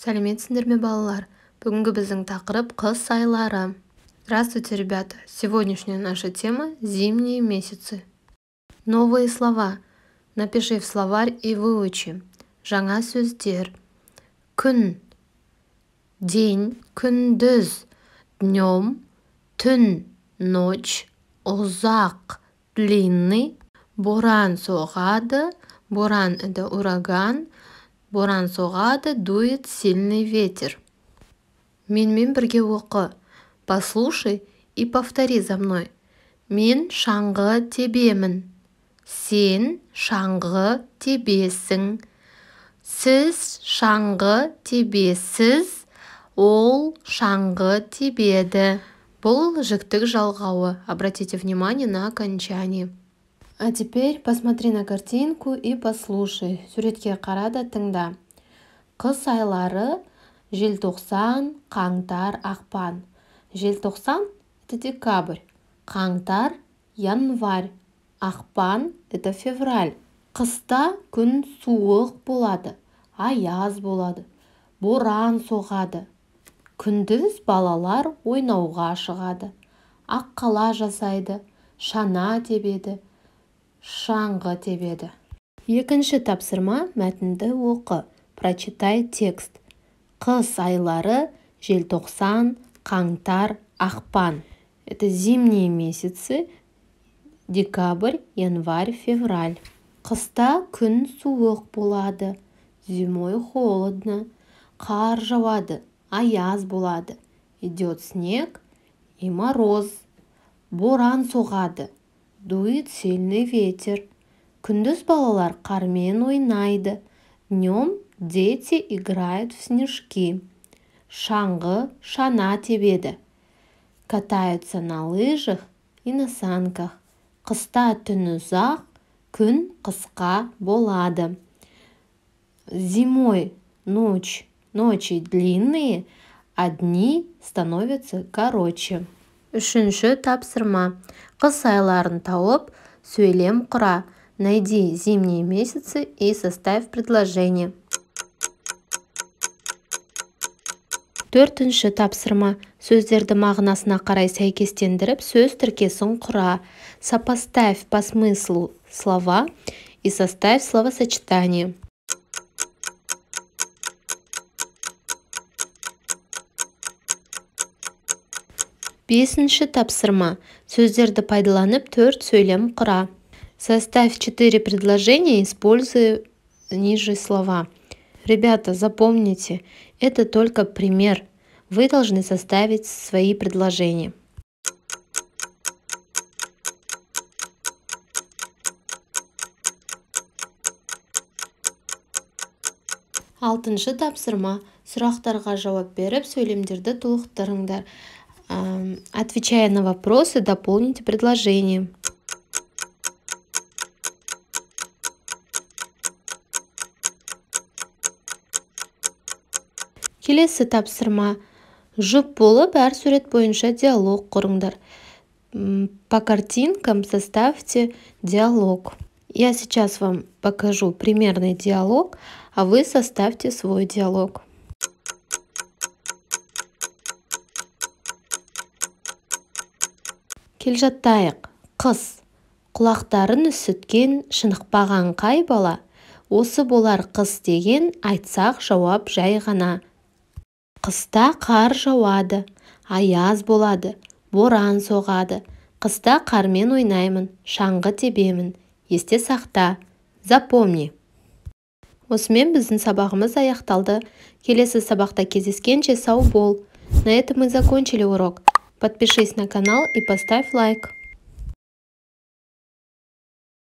Сәлеметсіңдер ме, балалар? Бүгінгі біздің тақырып қыс айлары. Здравствуйте, ребята! Сегодняшняя наша тема – зимние месяцы. Новые слова. Напиши в словарь и выучи. Жаңа сөздер. Күн. День, күндіз. Днем, түн, ночь. Ұзақ, длинный. Боран соғады. Боран – это ураган. Боран соғады, дует сильный ветер. Менімен бірге оқы. Послушай и повтори за мной. Мен шаңғы тебемін. Сен шаңғы тебесің. Сіз шаңғы тебесіз. Ол шаңғы тебеді. Бұл жіктік жалғауы. Обратите внимание на окончание. А теперь посмотри на картинку и послушай. Суретке қара да тыңда. Қыс айлары желтоқсан, қаңтар, ақпан. Желтоқсан – это декабрь. Қаңтар – январь. Ақпан – это февраль. Қыста күн суық болады. Аяз болады. Боран соғады. Күндіз балалар ойнауға шығады. Аққала жасайды. Шана тебеді. Шаңғы тебеді. Екінші тапсырма мәтінді оқы. Прочитай текст. Қыс айлары желтоқсан, қаңтар, ақпан. Это зимние месяцы. Декабрь, январь, февраль. Қыста күн суық болады. Зимой холодно. Қар жауады. Аяз болады. Идет снег и мороз. Боран соғады. Дует сильный ветер. Күндіз балалар қармен ойнайды. Днем дети играют в снежки. Шаңғы, шана тебеді. Катаются на лыжах и на санках. Қыста түн ұзақ, күн қысқа болады. Зимой ночи длинные, а дни становятся короче. Үшінші тапсырма. Қыс айларын тауып, сөйлем құра. Найди зимние месяцы и составь предложение. Төртінші тапсырма. Сөздерді мағынасына қарай сәйкестендіріп, сөз тіркесін құра. Сопоставь по смыслу слова и составь словосочетание. Бесінші тапсырма. Сөздерді пайдаланып, 4 сөйлем құра. Составь 4 предложения, используя ниже слова. Ребята, запомните, это только пример. Вы должны составить свои предложения. Алтыншы тапсырма. Сұрақтарға жауап беріп, сөйлемдерді толықтырыңдар. Отвечая на вопросы, дополните предложение. Келесі тапсырма. Жұп болып, әр сурет бойынша диалог құрыңдар. По картинкам составьте диалог. Я сейчас вам покажу примерный диалог, а вы составьте свой диалог. Кел жаттайық. Қыс. Құлақтарын үсіткен шынықпаған қай бала? Осы болар қыс деген айтсақ жауап жай ғана. Қыста қар жауады. Аяз болады. Боран соғады. Қыста қармен ойнаймын. Шаңғы тебемін. Есте сақта. Запомни. Осымен біздің сабағымыз аяқталды. Келесі сабақта кездескенше сау бол. На этом мы закончили урок. Подпишись на канал и поставь лайк.